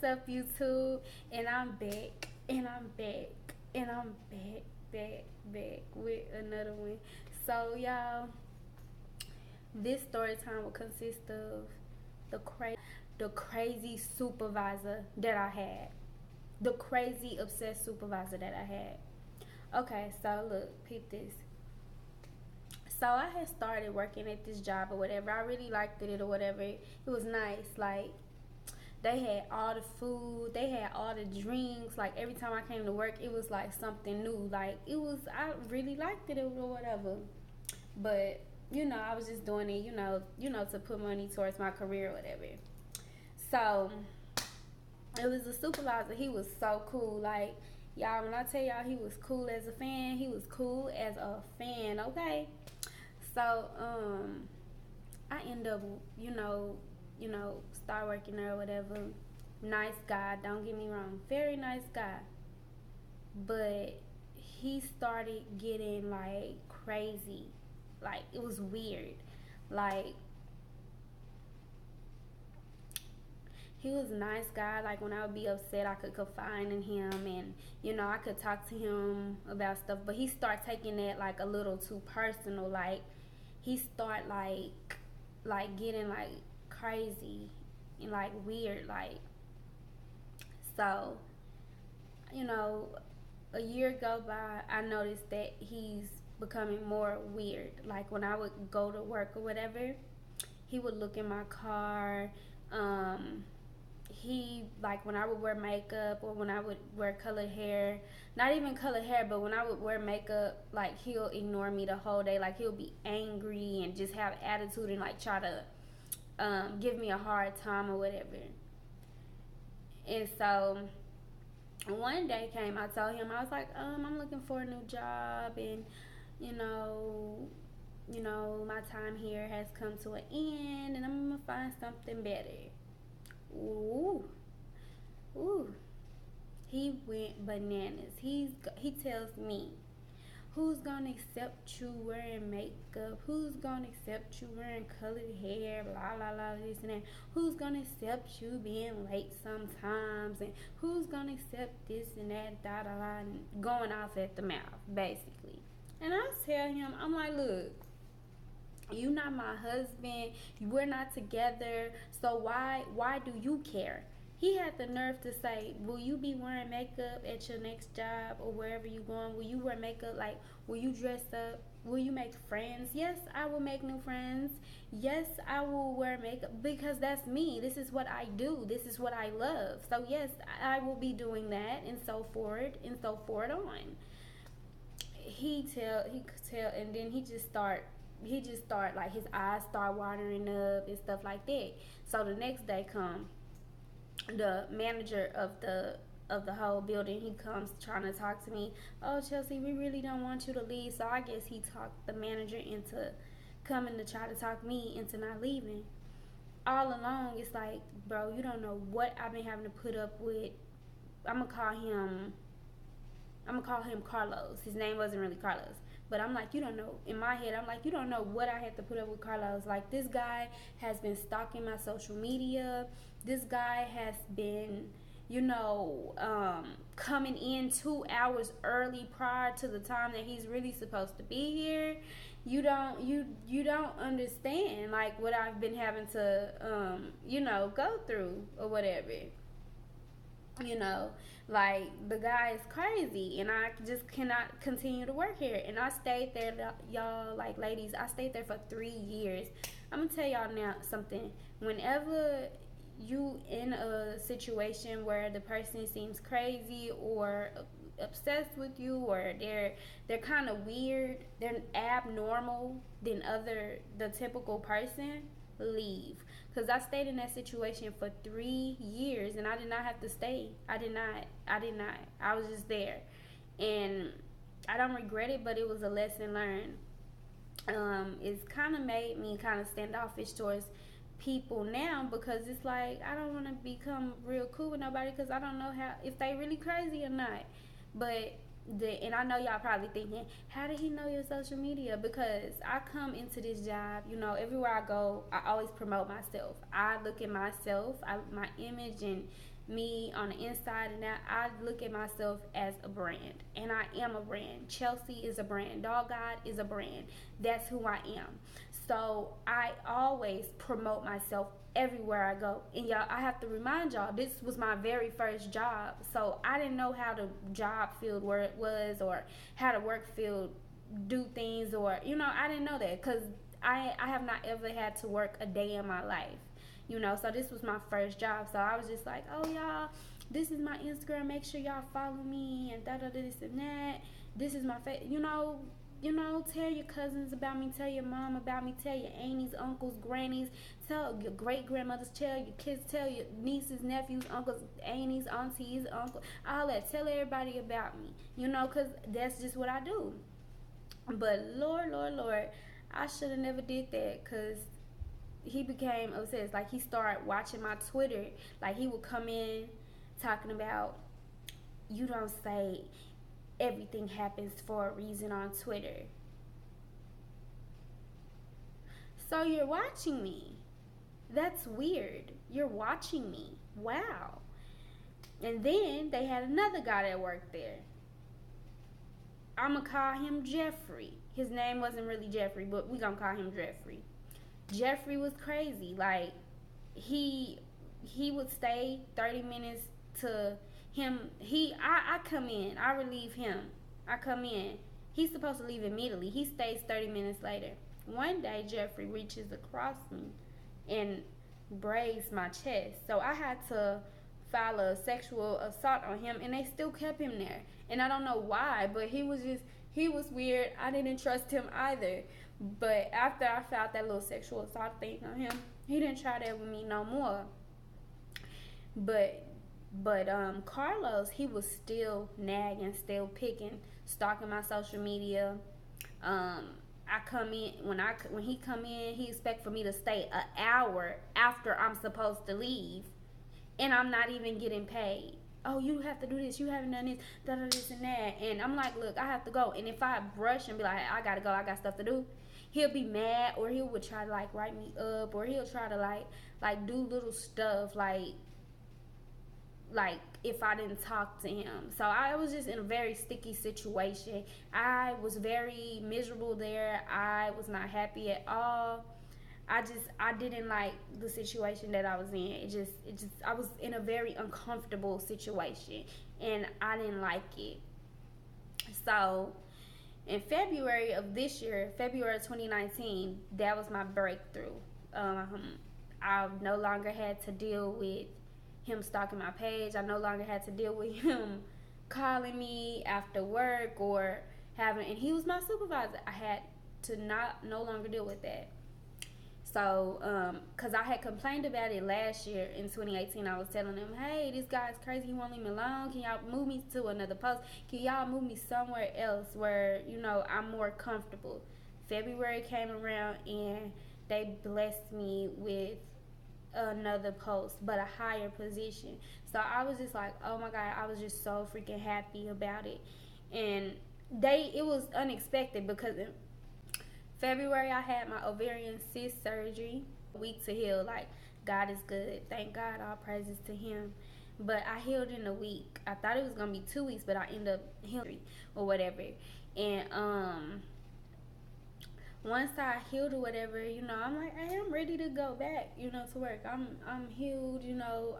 up, YouTube? And I'm back, and I'm back, and I'm back with another one. So, y'all, this story time will consist of the crazy supervisor that I had, the crazy obsessed supervisor that I had. Okay, so look, peep this. So I had started working at this job or whatever. I really liked it or whatever. It was nice. Like, they had all the food, they had all the drinks. Like, every time I came to work, it was like something new. Like, it was, I really liked it or whatever. But I was just doing it, to put money towards my career or whatever. So it was a supervisor. He was so cool. Like, y'all, when I tell y'all he was cool as a fan, he was cool as a fan. Okay. So I end up, start working there or whatever. Nice guy, don't get me wrong, very nice guy. But he started getting like crazy, like it was weird. Like, he was a nice guy. Like, when I would be upset, I could confide in him, and I could talk to him about stuff. But he started taking that like a little too personal. Like, he start like getting like crazy and like weird. Like, so you know a year go by, I noticed that he's becoming more weird. Like, when I would go to work or whatever, he would look in my car. He, like, when I would wear makeup or when I would wear colored hair, not even colored hair, but when I would wear makeup, like, he'll ignore me the whole day. Like, he'll be angry and just have attitude and like try to give me a hard time or whatever. And so one day came, I told him, I was like, I'm looking for a new job, and you know my time here has come to an end, and I'm gonna find something better. Ooh, ooh. He went bananas. He tells me, who's gonna accept you wearing makeup? Who's gonna accept you wearing colored hair? Blah blah blah, this and that. Who's gonna accept you being late sometimes? And who's gonna accept this and that? Da da da. And going off at the mouth, basically. And I tell him, I'm like, look, you not my husband. We're not together. So why do you care? He had the nerve to say, will you be wearing makeup at your next job or wherever you going? Will you wear makeup? Like, will you dress up? Will you make friends? Yes, I will make new friends. Yes, I will wear makeup because that's me. This is what I do. This is what I love. So yes, I will be doing that, and so forth on. He could tell, and then he just start like his eyes start watering up and stuff like that. So the next day come, the manager of the whole building, he comes trying to talk to me. Oh, Chelsea, we really don't want you to leave. So I guess he talked the manager into coming to try to talk me into not leaving. All along, it's like, bro, you don't know what I've been having to put up with. I'm gonna call him Carlos. His name wasn't really Carlos. But I'm like, you don't know. In my head, I'm like, you don't know what I had to put up with Carlos. Like, this guy has been stalking my social media. This guy has been, coming in 2 hours early prior to the time that he's really supposed to be here. You don't understand, like, what I've been having to go through or whatever. you know like, the guy is crazy, and I just cannot continue to work here. And I stayed there, y'all, like, ladies, I stayed there for 3 years. I'm gonna tell y'all now something. Whenever you in a situation where the person seems crazy or obsessed with you, or they're kind of weird, they're abnormal than the typical person, leave. Because I stayed in that situation for 3 years, and I did not have to stay. I did not. I was just there, and I don't regret it, but it was a lesson learned. It's kind of made me kind of standoffish towards people now, because it's like, I don't want to become real cool with nobody, because I don't know how, if they really crazy or not. But and I know y'all probably thinking, how did he know your social media? Because I come into this job, everywhere I go, I always promote myself. I look at myself, my image, and me on the inside and out. I look at myself as a brand, and I am a brand. Chelsea is a brand. Dog God is a brand. That's who I am. So I always promote myself everywhere I go. And y'all, I have to remind y'all, this was my very first job. So I didn't know how the job field where it was, or how the work field do things, or I didn't know that, because I have not ever had to work a day in my life. So this was my first job. So I was just like, oh y'all, this is my Instagram. Make sure y'all follow me and da da this and that. This is my tell your cousins about me, tell your mom about me, tell your aunties, uncles, grannies, tell your great grandmothers, tell your kids, tell your nieces, nephews, uncles, aunties, aunties, uncles, all that. Tell everybody about me, because that's just what I do. But Lord, I should have never did that, because he became obsessed. Like, he started watching my Twitter. Like, he would come in talking about, you don't say everything happens for a reason on Twitter. So you're watching me. That's weird. You're watching me. Wow. And then they had another guy that worked there. I'm going to call him Jeffrey. His name wasn't really Jeffrey, but we going to call him Jeffrey. Jeffrey was crazy. Like, he would stay 30 minutes to him. I come in. I relieve him. I come in. He's supposed to leave immediately. He stays 30 minutes later. One day, Jeffrey reaches across me and braids my chest. So I had to file a sexual assault on him, and they still kept him there. And I don't know why, but he was weird. I didn't trust him either. But after I filed that little sexual assault thing on him, he didn't try that with me no more. But Carlos, he was still nagging, still picking, stalking my social media. I come in when he come in, he expect for me to stay an hour after I'm supposed to leave, and I'm not even getting paid. Oh, you have to do this, you haven't done this, this and that. And I'm like, look, I have to go. And if I brush and be like, I gotta go, I got stuff to do, he'll be mad, or he would try to like write me up, or he'll try to like do little stuff like if I didn't talk to him. So I was just in a very sticky situation. I was very miserable there. I was not happy at all. I didn't like the situation that I was in. I was in a very uncomfortable situation, and I didn't like it. So in February of this year, February 2019, that was my breakthrough. I no longer had to deal with him stalking my page. I no longer had to deal with him calling me after work or and he was my supervisor. I had to no longer deal with that. So, because I had complained about it last year in 2018, I was telling him, hey, this guy's crazy, he won't leave me alone. Can y'all move me to another post? Can y'all move me somewhere else where, I'm more comfortable? February came around and they blessed me with another post, but a higher position. So I was just like, oh my God, I was just so freaking happy about it. And it was unexpected, because in February I had my ovarian cyst surgery. A week to heal. Like, God is good. Thank God, all praises to him. But I healed in a week. I thought it was gonna be 2 weeks, but I ended up healing or whatever. And once I healed or whatever, I'm like, hey, I'm ready to go back, to work. I'm healed,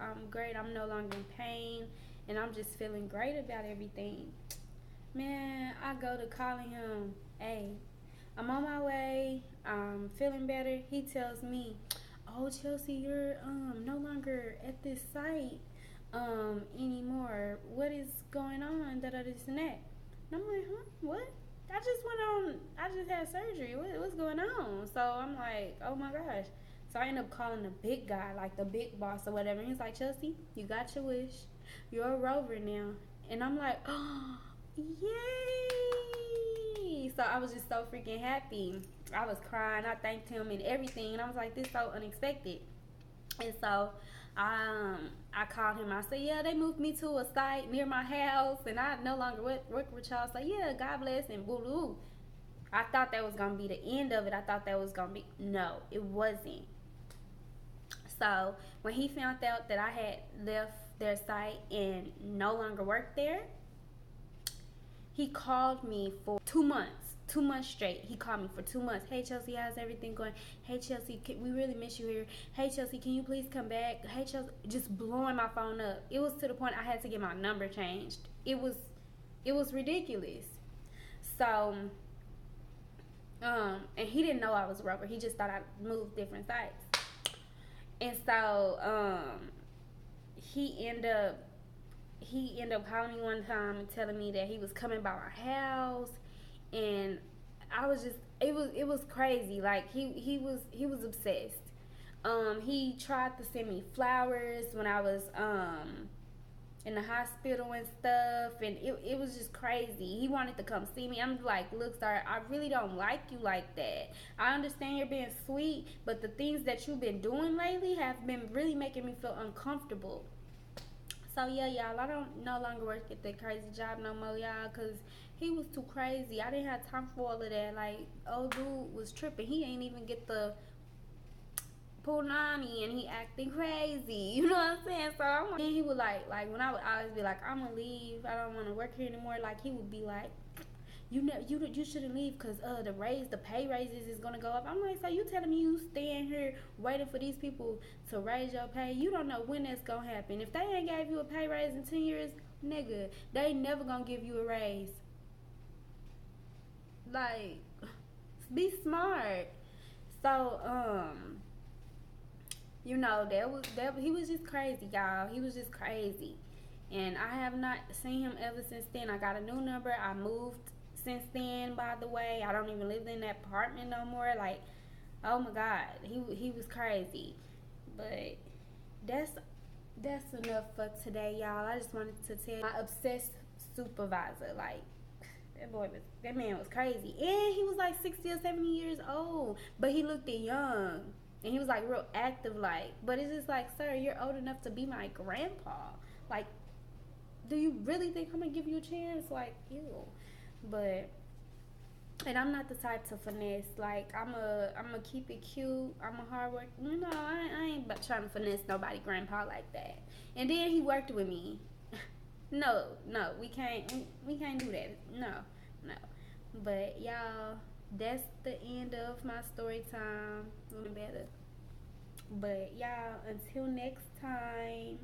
I'm great. I'm no longer in pain, and I'm just feeling great about everything. Man, I go to calling him, hey, I'm on my way. I'm feeling better. He tells me, oh, Chelsea, you're no longer at this site anymore. What is going on? This and that. And I'm like, huh? What? I just had surgery. What's going on? So I'm like, oh my gosh. So I end up calling the big guy, like the big boss or whatever. And he's like, Chelsea, you got your wish. You're a rover now. And I'm like, oh, yay. So I was just so freaking happy. I was crying. I thanked him and everything. And I was like, this is so unexpected. And so I called him. I said, yeah, they moved me to a site near my house, and I no longer work with y'all. So yeah, God bless, and boo-doo. I thought that was gonna be the end of it. I thought that was gonna be, no, it wasn't. So when he found out that I had left their site and no longer work there. He called me for 2 months. 2 months straight. He called me for 2 months. Hey Chelsea, how's everything going? Hey Chelsea, we really miss you here. Hey Chelsea, can you please come back? Hey Chelsea, just blowing my phone up. It was to the point I had to get my number changed. It was ridiculous. So, and he didn't know I was a broker. He just thought I moved different sites. And so, he ended up calling me one time and telling me that he was coming by my house, and I was just, it was crazy. Like he was obsessed. He tried to send me flowers when I was in the hospital and stuff, and it was just crazy. He wanted to come see me. I'm like, look, sir, I really don't like you like that. I understand you're being sweet, but the things that you've been doing lately have been really making me feel uncomfortable. So yeah, y'all, I don't no longer work at that crazy job no more, y'all, cause he was too crazy. I didn't have time for all of that. Like, old dude was tripping. He ain't even get the punani, and he acting crazy. You know what I'm saying? So then he would like when I would always be like, I'm gonna leave. I don't want to work here anymore. Like, he would be like, you shouldn't leave because the pay raises is gonna go up. I'm like, so you telling me you staying here waiting for these people to raise your pay? You don't know when that's gonna happen. If they ain't gave you a pay raise in 10 years, nigga, they never gonna give you a raise. Like, be smart. So he was just crazy, y'all. He was just crazy. And I have not seen him ever since then. I got a new number. I moved since then, by the way. I don't even live in that apartment no more. Like, oh my God, he was crazy. But that's enough for today, y'all. I just wanted to tell you my obsessed supervisor. Like, that man was crazy. And he was like 60 or 70 years old. But he looked young. And he was like real active, like, but it's just like, sir, you're old enough to be my grandpa. Like, do you really think I'm gonna give you a chance? Like, ew. But, and I'm not the type to finesse. Like, I'm a keep it cute. I'm a hard work. I ain't trying to finesse nobody grandpa like that. And then he worked with me. No, we can't do that. No. But y'all, that's the end of my story time. A little better. But y'all, until next time.